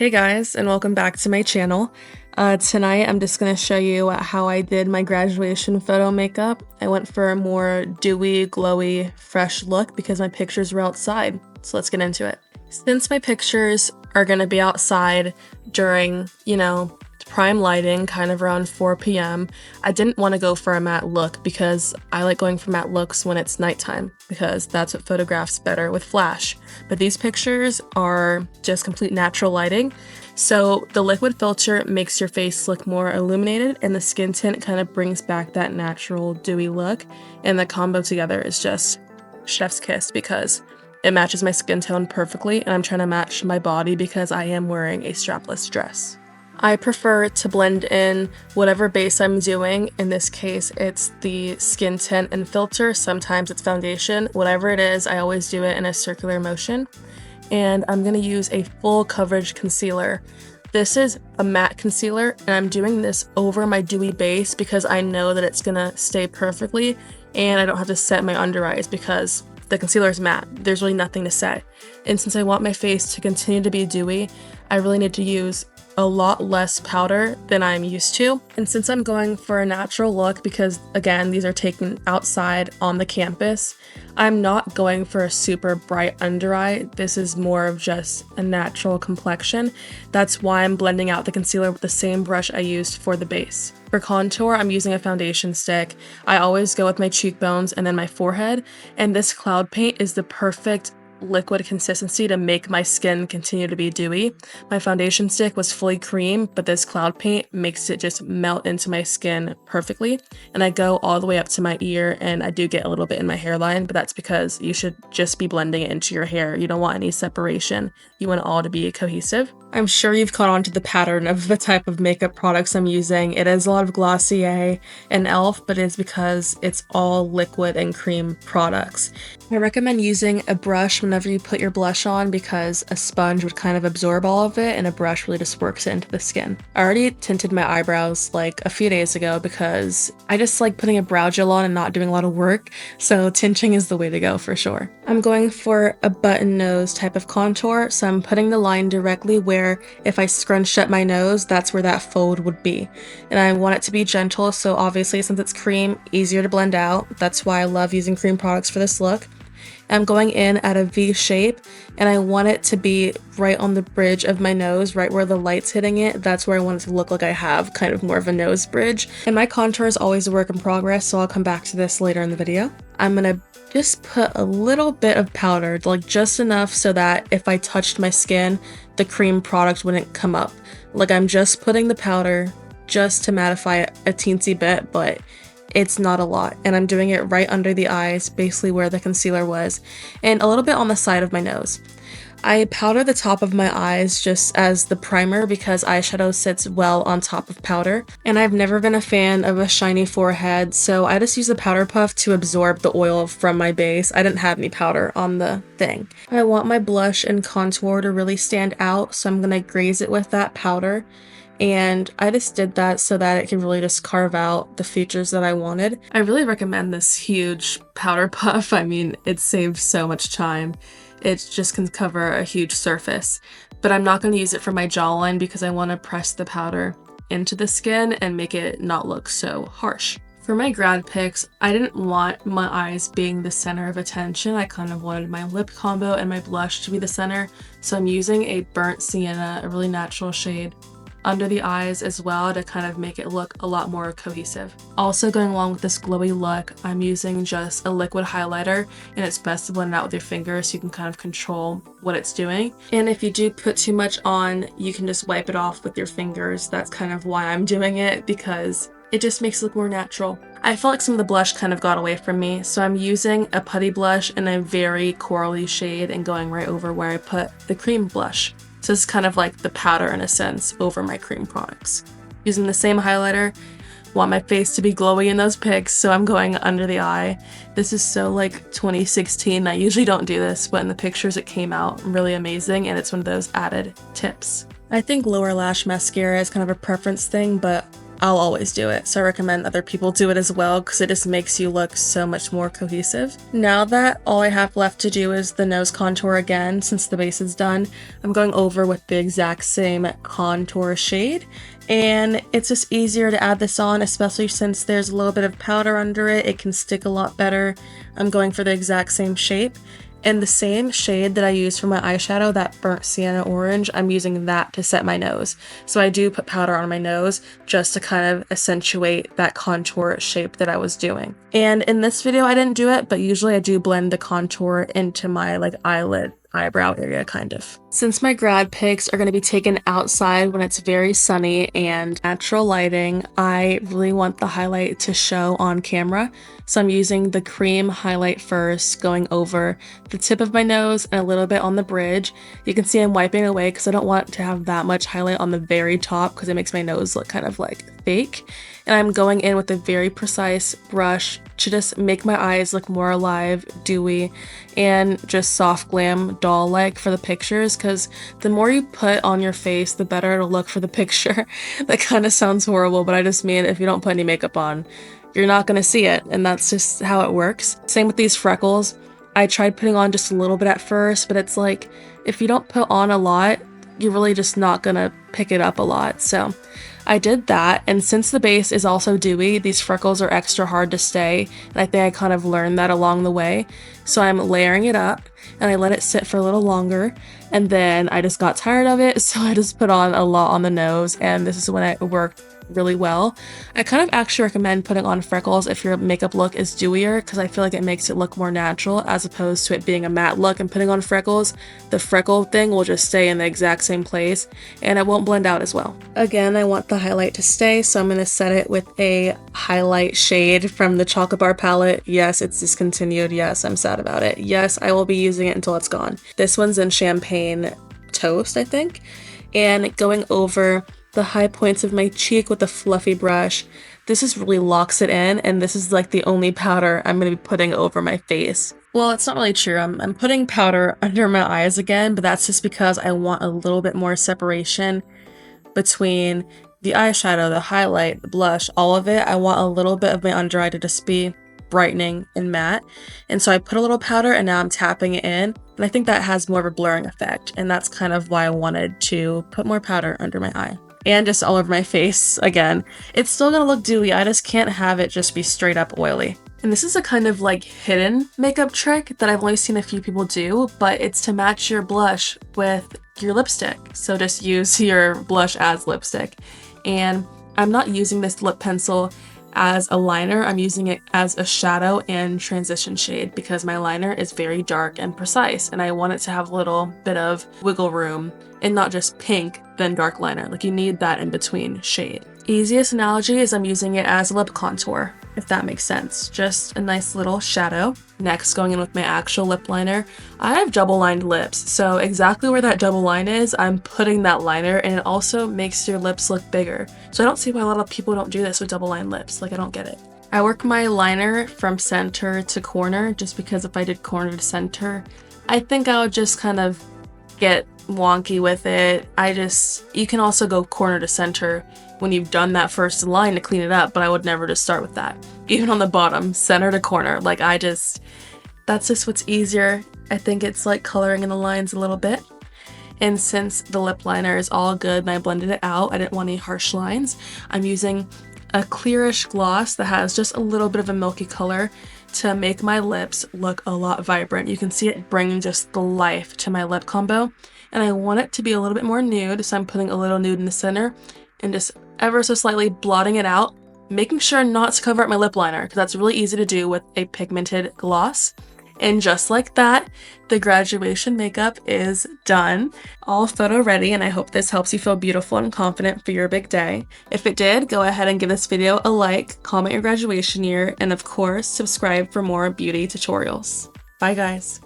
Hey guys, and welcome back to my channel. Tonight I'm just going to show you how I did my graduation photo makeup. I went for a more dewy, glowy, fresh look because my pictures were outside. So let's get into it. Since my pictures are going to be outside during, prime lighting, kind of around 4 p.m., I didn't want to go for a matte look because I like going for matte looks when it's nighttime because that's what photographs better with flash. But these pictures are just complete natural lighting. So the liquid filter makes your face look more illuminated and the skin tint kind of brings back that natural dewy look. And the combo together is just chef's kiss because it matches my skin tone perfectly and I'm trying to match my body because I am wearing a strapless dress. I prefer to blend in whatever base I'm doing. In this case, it's the skin tint and filter. Sometimes it's foundation. Whatever it is, I always do it in a circular motion. And I'm going to use a full coverage concealer. This is a matte concealer, and I'm doing this over my dewy base because I know that it's going to stay perfectly, and I don't have to set my under eyes because the concealer is matte. There's really nothing to set. And since I want my face to continue to be dewy, I really need to use a lot less powder than I'm used to. And since I'm going for a natural look, because again, these are taken outside on the campus, I'm not going for a super bright under eye. This is more of just a natural complexion. That's why I'm blending out the concealer with the same brush I used for the base. For contour, I'm using a foundation stick. I always go with my cheekbones and then my forehead, and this cloud paint is the perfect liquid consistency to make my skin continue to be dewy. My foundation stick was fully cream, but this cloud paint makes it just melt into my skin perfectly. And I go all the way up to my ear, and I do get a little bit in my hairline, but that's because you should just be blending it into your hair. You don't want any separation. You want it all to be cohesive. I'm sure you've caught on to the pattern of the type of makeup products I'm using. It is a lot of Glossier and e.l.f., but it's because it's all liquid and cream products. I recommend using a brush whenever you put your blush on because a sponge would kind of absorb all of it and a brush really just works it into the skin. I already tinted my eyebrows like a few days ago because I just like putting a brow gel on and not doing a lot of work, so tinting is the way to go for sure. I'm going for a button nose type of contour, so I'm putting the line directly where if I scrunched up my nose, that's where that fold would be. And I want it to be gentle, so obviously since it's cream, easier to blend out. That's why I love using cream products for this look. I'm going in at a V shape, and I want it to be right on the bridge of my nose, right where the light's hitting it. That's where I want it to look like I have kind of more of a nose bridge. And my contour is always a work in progress, so I'll come back to this later in the video. I'm gonna just put a little bit of powder, like just enough so that if I touched my skin, the cream product wouldn't come up. Like I'm just putting the powder just to mattify it a teensy bit, but it's not a lot. And I'm doing it right under the eyes, basically where the concealer was, and a little bit on the side of my nose. I powder the top of my eyes just as the primer because eyeshadow sits well on top of powder, and I've never been a fan of a shiny forehead, so I just use the powder puff to absorb the oil from my base. I didn't have any powder on the thing. I want my blush and contour to really stand out, so I'm gonna graze it with that powder. And I just did that so that it could really just carve out the features that I wanted. I really recommend this huge powder puff. I mean, it saves so much time. It just can cover a huge surface. But I'm not going to use it for my jawline because I want to press the powder into the skin and make it not look so harsh. For my grad pics, I didn't want my eyes being the center of attention. I kind of wanted my lip combo and my blush to be the center. So I'm using a burnt sienna, a really natural shade, under the eyes as well to kind of make it look a lot more cohesive. Also going along with this glowy look, I'm using just a liquid highlighter, and it's best to blend it out with your fingers so you can kind of control what it's doing. And if you do put too much on, you can just wipe it off with your fingers. That's kind of why I'm doing it, because it just makes it look more natural. I felt like some of the blush kind of got away from me, so I'm using a putty blush in a very corally shade and going right over where I put the cream blush. So this is kind of like the powder in a sense over my cream products. Using the same highlighter, want my face to be glowy in those pics, so I'm going under the eye. This is so like 2016. I usually don't do this, but in the pictures it came out really amazing, and it's one of those added tips. I think lower lash mascara is kind of a preference thing, but I'll always do it. So I recommend other people do it as well because it just makes you look so much more cohesive. Now that all I have left to do is the nose contour again, since the base is done, I'm going over with the exact same contour shade. And it's just easier to add this on, especially since there's a little bit of powder under it. It can stick a lot better. I'm going for the exact same shape. And the same shade that I used for my eyeshadow, that burnt sienna orange, I'm using that to set my nose. So I do put powder on my nose just to kind of accentuate that contour shape that I was doing. And in this video I didn't do it, but usually I do blend the contour into my like eyelid, eyebrow area kind of. Since my grad pics are going to be taken outside when it's very sunny and natural lighting, I really want the highlight to show on camera. So I'm using the cream highlight first, going over the tip of my nose and a little bit on the bridge. You can see I'm wiping away because I don't want to have that much highlight on the very top because it makes my nose look kind of like fake. And I'm going in with a very precise brush to just make my eyes look more alive, dewy, and just soft glam doll-like for the pictures, because the more you put on your face, the better it'll look for the picture. That kind of sounds horrible, but I just mean if you don't put any makeup on, you're not going to see it, and that's just how it works. Same with these freckles. I tried putting on just a little bit at first, but it's like, if you don't put on a lot, you're really just not going to pick it up a lot. So I did that, and since the base is also dewy, these freckles are extra hard to stay, and I think I kind of learned that along the way. So I'm layering it up, and I let it sit for a little longer, and then I just got tired of it, so I just put on a lot on the nose, and this is when it worked really well. I kind of actually recommend putting on freckles if your makeup look is dewier, because I feel like it makes it look more natural as opposed to it being a matte look and putting on freckles. The freckle thing will just stay in the exact same place and it won't blend out as well. Again, I want the highlight to stay, so I'm going to set it with a highlight shade from the Chocolate Bar palette. Yes, it's discontinued. Yes, I'm sad about it. Yes, I will be using it until it's gone. This one's in Champagne Toast, I think, and going over the high points of my cheek with a fluffy brush. This just really locks it in, and this is like the only powder I'm going to be putting over my face. Well, it's not really true. I'm putting powder under my eyes again, but that's just because I want a little bit more separation between the eyeshadow, the highlight, the blush, all of it. I want a little bit of my under eye to just be brightening and matte. And so I put a little powder and now I'm tapping it in. And I think that has more of a blurring effect. And that's kind of why I wanted to put more powder under my eye. And just all over my face again. It's still gonna look dewy, I just can't have it just be straight up oily. And this is a kind of like hidden makeup trick that I've only seen a few people do, but it's to match your blush with your lipstick. So just use your blush as lipstick. And I'm not using this lip pencil as a liner, I'm using it as a shadow and transition shade because my liner is very dark and precise and I want it to have a little bit of wiggle room and not just pink then dark liner. Like you need that in between shade. Easiest analogy is I'm using it as a lip contour, if that makes sense. Just a nice little shadow. Next, going in with my actual lip liner. I have double lined lips, so exactly where that double line is, I'm putting that liner, and it also makes your lips look bigger. So I don't see why a lot of people don't do this with double lined lips. Like, I don't get it. I work my liner from center to corner, just because if I did corner to center, I think I would just kind of get wonky with it. You can also go corner to center when you've done that first line to clean it up, but I would never just start with that. Even on the bottom, center to corner, like that's just what's easier. I think it's like coloring in the lines a little bit. And since the lip liner is all good and I blended it out, I didn't want any harsh lines, I'm using a clearish gloss that has just a little bit of a milky color to make my lips look a lot vibrant. You can see it bring just the life to my lip combo. And I want it to be a little bit more nude, so I'm putting a little nude in the center and just ever so slightly blotting it out, making sure not to cover up my lip liner because that's really easy to do with a pigmented gloss. And just like that, the graduation makeup is done. All photo ready, and I hope this helps you feel beautiful and confident for your big day. If it did, go ahead and give this video a like, comment your graduation year, and of course, subscribe for more beauty tutorials. Bye guys.